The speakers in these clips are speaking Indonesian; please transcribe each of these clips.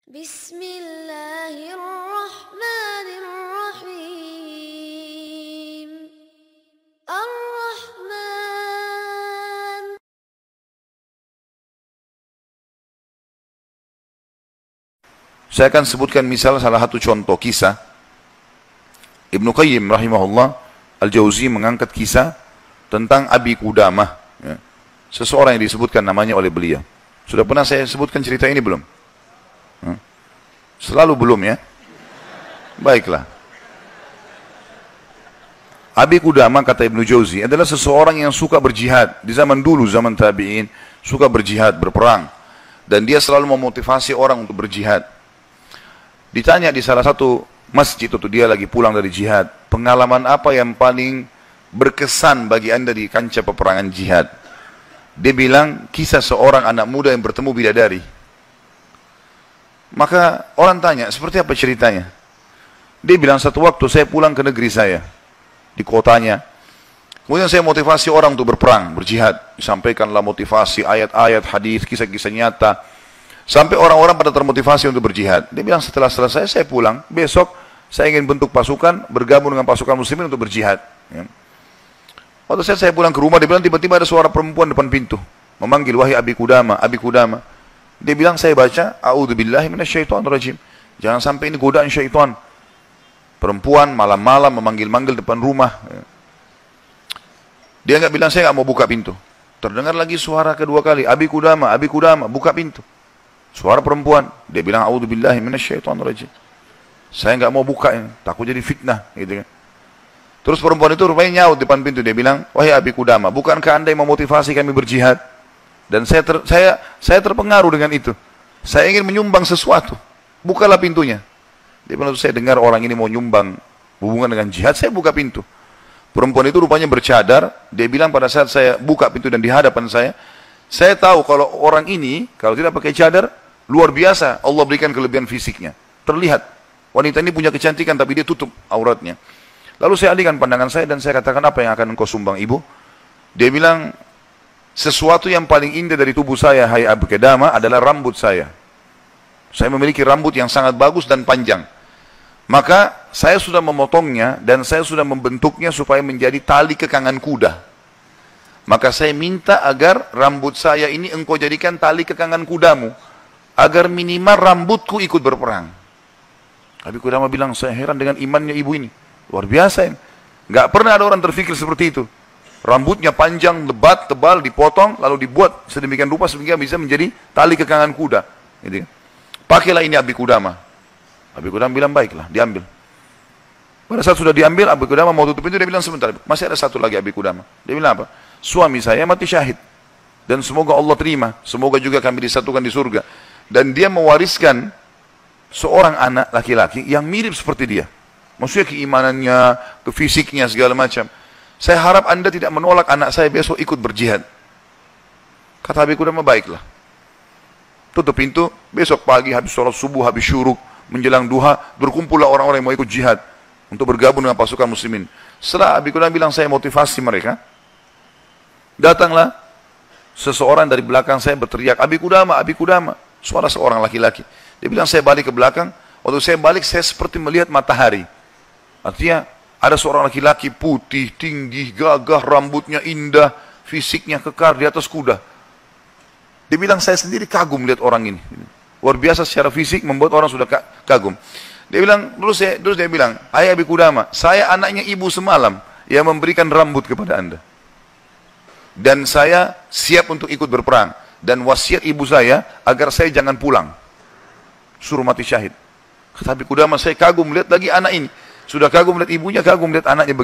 Bismillahirrahmanirrahim. Ar-Rahman. Saya akan sebutkan misal salah satu contoh kisah. Ibnu Qayyim rahimahullah Al-Jauzi mengangkat kisah tentang Abi Qudamah, ya. Seseorang yang disebutkan namanya oleh beliau. Sudah pernah saya sebutkan cerita ini belum? Selalu belum, ya? Baiklah. Abi Qudamah, kata Ibnu Jauzi, adalah seseorang yang suka berjihad. Di zaman dulu, zaman tabi'in, suka berjihad, berperang. Dan dia selalu memotivasi orang untuk berjihad. Ditanya di salah satu masjid waktu dia lagi pulang dari jihad, pengalaman apa yang paling berkesan bagi anda di kancah peperangan jihad? Dia bilang, kisah seorang anak muda yang bertemu bidadari. Maka orang tanya, seperti apa ceritanya? Dia bilang, satu waktu saya pulang ke negeri saya, di kotanya. Kemudian saya motivasi orang untuk berperang, berjihad. Disampaikanlah motivasi, ayat-ayat, hadis, kisah-kisah nyata. Sampai orang-orang pada termotivasi untuk berjihad. Dia bilang, setelah selesai saya pulang, besok saya ingin bentuk pasukan, bergabung dengan pasukan muslimin untuk berjihad. Ya. Waktu saya pulang ke rumah, dia bilang tiba-tiba ada suara perempuan depan pintu. Memanggil, wahai Abi Qudamah, Abi Qudamah. Dia bilang, saya baca, a'udzubillahi minasyaitonirrajim. Jangan sampai ini godaan syaitan. Perempuan malam-malam memanggil-manggil depan rumah. Dia enggak bilang, saya enggak mau buka pintu. Terdengar lagi suara kedua kali, Abi Qudamah, buka pintu. Suara perempuan. Dia bilang, a'udzubillahi minasyaitonirrajim. Saya enggak mau buka ini, takut jadi fitnah, gitu kan. Terus perempuan itu rupanya nyaut depan pintu. Dia bilang, wahai Abi Qudamah, bukankah anda yang memotivasi kami berjihad? Dan saya terpengaruh dengan itu. Saya ingin menyumbang sesuatu. Bukalah pintunya. Dia bilang, saya dengar orang ini mau nyumbang hubungan dengan jihad, saya buka pintu. Perempuan itu rupanya bercadar. Dia bilang pada saat saya buka pintu dan di hadapan saya tahu kalau orang ini, kalau tidak pakai cadar, luar biasa Allah berikan kelebihan fisiknya. Terlihat, wanita ini punya kecantikan tapi dia tutup auratnya. Lalu saya alihkan pandangan saya dan saya katakan, apa yang akan engkau sumbang ibu? Dia bilang, sesuatu yang paling indah dari tubuh saya, hai Abi Qudamah, adalah rambut saya. Saya memiliki rambut yang sangat bagus dan panjang. Maka saya sudah memotongnya dan saya sudah membentuknya supaya menjadi tali kekangan kuda. Maka saya minta agar rambut saya ini engkau jadikan tali kekangan kudamu, agar minimal rambutku ikut berperang. Abi Qudamah bilang, saya heran dengan imannya ibu ini. Luar biasa ini. Gak pernah ada orang terfikir seperti itu. Rambutnya panjang, lebat, tebal, dipotong, lalu dibuat sedemikian rupa sehingga bisa menjadi tali kekangan kuda. Gitu. Pakailah ini Abi Qudamah. Abi Qudamah bilang, baiklah, diambil. Pada saat sudah diambil, Abi Qudamah mau tutup pintu, dia bilang, sebentar, masih ada satu lagi Abi Qudamah. Dia bilang apa? Suami saya mati syahid. Dan semoga Allah terima. Semoga juga kami disatukan di surga. Dan dia mewariskan seorang anak laki-laki yang mirip seperti dia. Maksudnya keimanannya, fisiknya, segala macam. Saya harap anda tidak menolak anak saya besok ikut berjihad. Kata Abi Qudamah, baiklah. Tutup pintu, besok pagi habis sholat subuh, habis syuruk, menjelang duha, berkumpullah orang-orang yang mau ikut jihad untuk bergabung dengan pasukan muslimin. Setelah Abi Qudamah bilang, saya motivasi mereka, datanglah seseorang dari belakang saya berteriak, Abi Qudamah, suara seorang laki-laki. Dia bilang, saya balik ke belakang. Waktu saya balik, saya seperti melihat matahari. Artinya, ada seorang laki-laki putih, tinggi, gagah, rambutnya indah, fisiknya kekar di atas kuda. Dia bilang, saya sendiri kagum lihat orang ini. Luar biasa secara fisik, membuat orang sudah kagum. Dia bilang, terus dia bilang, hai Abi Qudamah, saya anaknya ibu semalam yang memberikan rambut kepada anda. Dan saya siap untuk ikut berperang. Dan wasiat ibu saya, agar saya jangan pulang. Suruh mati syahid. Kata Abi Qudamah, saya kagum lihat lagi anak ini. Sudah kagum lihat ibunya, kagum lihat anaknya.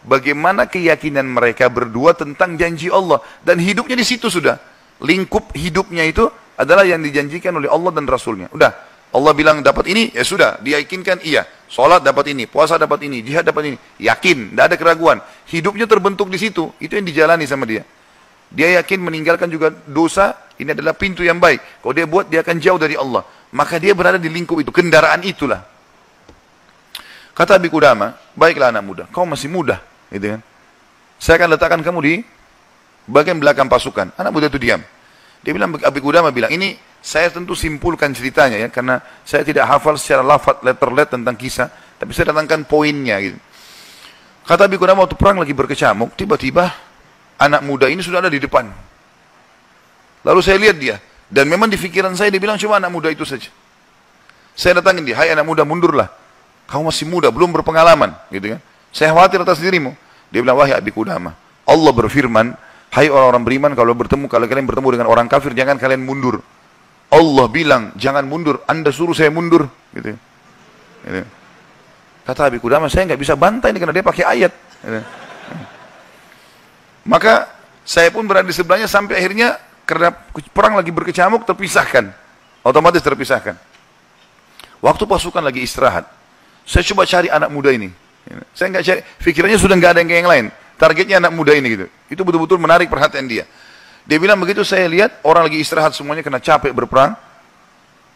Bagaimana keyakinan mereka berdua tentang janji Allah. Dan hidupnya di situ sudah. Lingkup hidupnya itu adalah yang dijanjikan oleh Allah dan Rasulnya. Udah, Allah bilang dapat ini, ya sudah. Diyakinkan, iya. Sholat dapat ini, puasa dapat ini, jihad dapat ini. Yakin, tidak ada keraguan. Hidupnya terbentuk di situ. Itu yang dijalani sama dia. Dia yakin meninggalkan juga dosa, ini adalah pintu yang baik. Kalau dia buat, dia akan jauh dari Allah. Maka dia berada di lingkup itu, kendaraan itulah. Kata Abi Qudamah, baiklah anak muda, kau masih muda, gitu kan. Saya akan letakkan kamu di bagian belakang pasukan. Anak muda itu diam. Dia bilang, Abi Qudamah bilang, ini Saya tentu simpulkan ceritanya ya, karena saya tidak hafal secara lafaz letter tentang kisah, tapi saya datangkan poinnya gitu. Kata Abi Qudamah waktu perang lagi berkecamuk, tiba-tiba anak muda ini sudah ada di depan. Lalu saya lihat dia, dan memang di pikiran saya dia bilang cuma anak muda itu saja. Saya datangin dia, hai anak muda mundurlah. Kamu masih muda, belum berpengalaman, gitu kan. Saya khawatir atas dirimu. Dia bilang, wahai Abi Qudamah, Allah berfirman, hai orang-orang beriman, kalau kalian bertemu dengan orang kafir, jangan kalian mundur. Allah bilang, jangan mundur, Anda suruh saya mundur. Gitu. Gitu. Kata Abi Qudamah, saya nggak bisa bantai ini karena dia pakai ayat. Gitu. Maka saya pun berada di sebelahnya sampai akhirnya karena perang lagi berkecamuk terpisahkan. Otomatis terpisahkan. Waktu pasukan lagi istirahat, saya coba cari anak muda ini. Saya nggak cari, pikirannya sudah nggak ada yang lain. Targetnya anak muda ini gitu. Itu betul-betul menarik perhatian dia. Dia bilang begitu saya lihat orang lagi istirahat semuanya kena capek berperang.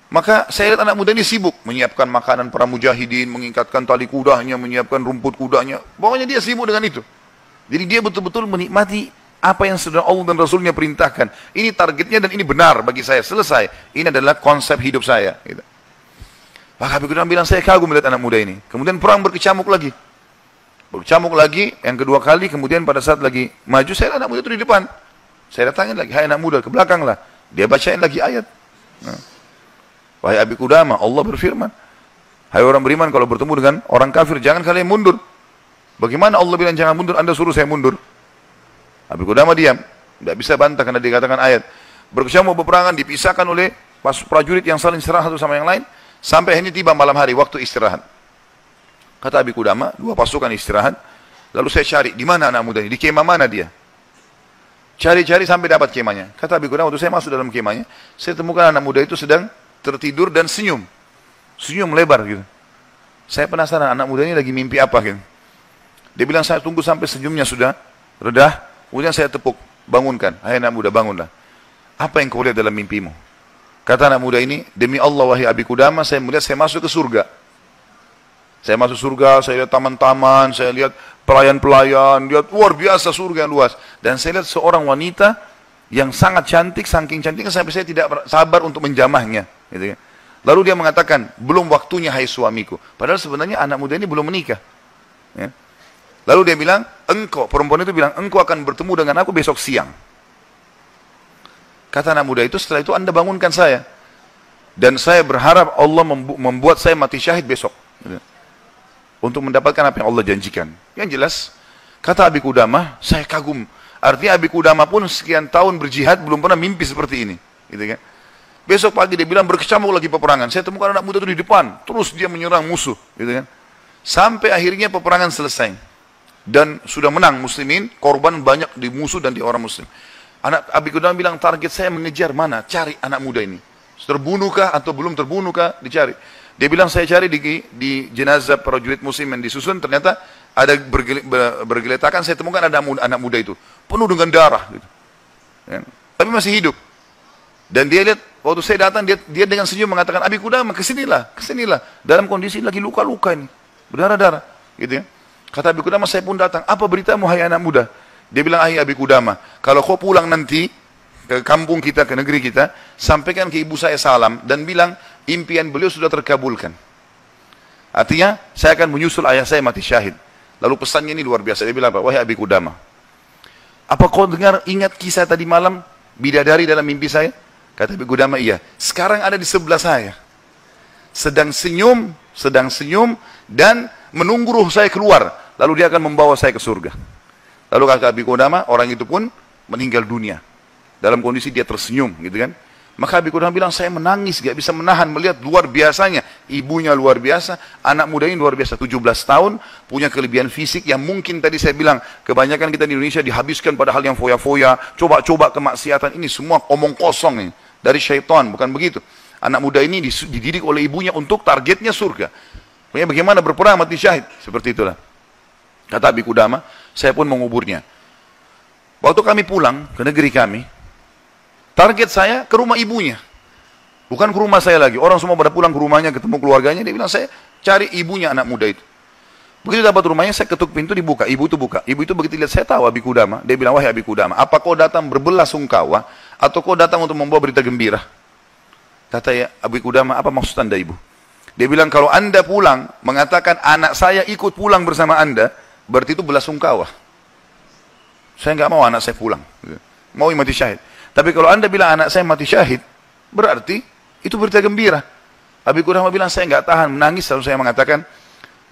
Maka saya lihat anak muda ini sibuk menyiapkan makanan para mujahidin, mengikatkan tali kudanya, menyiapkan rumput kudanya. Pokoknya dia sibuk dengan itu. Jadi dia betul-betul menikmati apa yang sudah Allah dan Rasulnya perintahkan. Ini targetnya dan ini benar bagi saya. Selesai. Ini adalah konsep hidup saya. Gitu. Maka Abi Qudamah bilang saya kagum melihat anak muda ini. Kemudian perang berkecamuk lagi. Berkecamuk lagi yang kedua kali. Kemudian pada saat lagi maju saya lihat anak muda itu di depan. Saya datangin lagi, hai anak muda, ke belakang lah. Dia bacain lagi ayat. Nah. Wahai Abi Qudamah, Allah berfirman, hai orang beriman, kalau bertemu dengan orang kafir, jangan kalian mundur. Bagaimana Allah bilang jangan mundur, Anda suruh saya mundur? Abi Qudamah diam. Tidak bisa bantah karena dikatakan ayat. Berkecamuk peperangan, dipisahkan oleh prajurit yang saling serang satu sama yang lain, sampai akhirnya tiba malam hari, waktu istirahat. Kata Abi Qudamah, dua pasukan istirahat, lalu saya cari, di mana anak muda ini? Di kemah mana dia? Cari-cari sampai dapat kemahnya. Kata Abi Qudamah, waktu saya masuk dalam kemahnya, saya temukan anak muda itu sedang tertidur dan senyum. Senyum lebar gitu. Saya penasaran anak muda ini lagi mimpi apa gitu. Dia bilang saya tunggu sampai senyumnya sudah redah, kemudian saya tepuk, bangunkan. Hai anak muda, bangunlah. Apa yang kau lihat dalam mimpimu? Kata anak muda ini, demi Allah wahai Abi Qudamah, saya melihat saya masuk ke surga. Saya masuk surga, saya lihat taman-taman, saya lihat pelayan-pelayan, lihat luar biasa surga yang luas. Dan saya lihat seorang wanita yang sangat cantik, saking cantiknya sampai saya tidak sabar untuk menjamahnya. Gitu kan. Lalu dia mengatakan, belum waktunya hai suamiku. Padahal sebenarnya anak muda ini belum menikah. Ya. Lalu dia bilang, engkau, perempuan itu bilang, engkau akan bertemu dengan aku besok siang. Kata anak muda itu, setelah itu Anda bangunkan saya. Dan saya berharap Allah membuat saya mati syahid besok. Gitu. Untuk mendapatkan apa yang Allah janjikan. Yang jelas, kata Abi Qudamah, saya kagum. Artinya Abi Qudamah pun sekian tahun berjihad, belum pernah mimpi seperti ini. Gitu kan? Besok pagi dia bilang berkecamuk lagi peperangan. Saya temukan anak muda itu di depan. Terus dia menyerang musuh. Gitu kan? Sampai akhirnya peperangan selesai. Dan sudah menang muslimin, korban banyak di musuh dan di orang muslim. Anak Abi Qudamah bilang, target saya mengejar mana? Cari anak muda ini. Terbunuhkah atau belum terbunuhkah? Dicari. Dia bilang saya cari di jenazah prajurit muslim yang disusun, ternyata ada bergeletakan, saya temukan ada anak muda itu. Penuh dengan darah. Gitu. Ya. Tapi masih hidup. Dan dia lihat, waktu saya datang, dia dengan senyum mengatakan, Abi Qudamah, kesinilah, kesinilah. Dalam kondisi lagi luka-luka ini. Berdarah-darah. Gitu ya. Kata Abi Qudamah, saya pun datang. Apa beritamu, hai anak muda? Dia bilang, hai Abi Qudamah, kalau kau pulang nanti ke kampung kita, ke negeri kita, sampaikan ke ibu saya salam dan bilang, impian beliau sudah terkabulkan. Artinya, saya akan menyusul ayah saya mati syahid. Lalu pesannya ini luar biasa. Dia bilang apa? Wahai Abi Qudamah, apa kau ingat kisah tadi malam, bidadari dalam mimpi saya? Kata Abi Qudamah, iya. Sekarang ada di sebelah saya. Sedang senyum, dan menunggu ruh saya keluar. Lalu dia akan membawa saya ke surga. Lalu kata Abi Qudamah, orang itu pun meninggal dunia. Dalam kondisi dia tersenyum, gitu kan. Maka Abi Qudamah bilang, saya menangis, gak bisa menahan melihat luar biasanya. Ibunya luar biasa, anak muda ini luar biasa, 17 tahun, punya kelebihan fisik yang mungkin tadi saya bilang, kebanyakan kita di Indonesia dihabiskan pada hal yang foya-foya, coba-coba kemaksiatan, ini semua omong kosong ini, dari syaitan, bukan begitu. Anak muda ini dididik oleh ibunya untuk targetnya surga. Bagaimana berperang mati syahid, seperti itulah. Kata Abi Qudamah, saya pun menguburnya. Waktu kami pulang ke negeri kami, target saya ke rumah ibunya. Bukan ke rumah saya lagi. Orang semua pada pulang ke rumahnya, ketemu keluarganya. Dia bilang, saya cari ibunya anak muda itu. Begitu dapat rumahnya, saya ketuk pintu, dibuka. Ibu itu buka. Ibu itu begitu lihat, saya tahu Abi Qudamah. Dia bilang, wahai Abi Qudamah, apa kau datang berbelasungkawa, atau kau datang untuk membawa berita gembira? Kata ya Abu Qudamah, apa maksud anda ibu? Dia bilang, kalau anda pulang, mengatakan anak saya ikut pulang bersama anda, berarti itu belasungkawa. Saya nggak mau anak saya pulang. Mau mati syahid. Tapi kalau anda bilang anak saya mati syahid, berarti itu berita gembira. Abu Qudamah bilang, saya nggak tahan menangis, lalu saya mengatakan,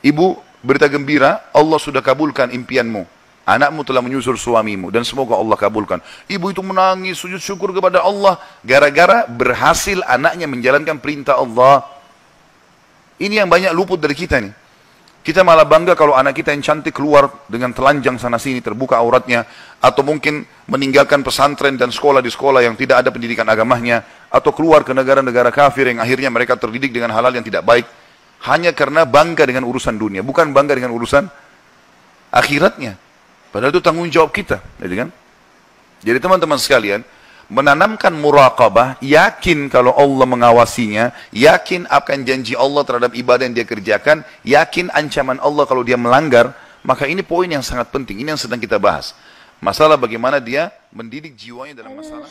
ibu, berita gembira, Allah sudah kabulkan impianmu. Anakmu telah menyusul suamimu dan semoga Allah kabulkan. Ibu itu menangis, sujud syukur kepada Allah gara-gara berhasil anaknya menjalankan perintah Allah. Ini yang banyak luput dari kita nih. Kita malah bangga kalau anak kita yang cantik keluar dengan telanjang sana sini, terbuka auratnya, atau mungkin meninggalkan pesantren dan sekolah di sekolah yang tidak ada pendidikan agamanya, atau keluar ke negara-negara kafir yang akhirnya mereka terdidik dengan hal-hal yang tidak baik, hanya karena bangga dengan urusan dunia, bukan bangga dengan urusan akhiratnya. Padahal itu tanggung jawab kita, gitu kan? Jadi teman-teman sekalian, menanamkan muraqabah, yakin kalau Allah mengawasinya, yakin akan janji Allah terhadap ibadah yang dia kerjakan, yakin ancaman Allah kalau dia melanggar, maka ini poin yang sangat penting, ini yang sedang kita bahas. Masalah bagaimana dia mendidik jiwanya dalam masalah.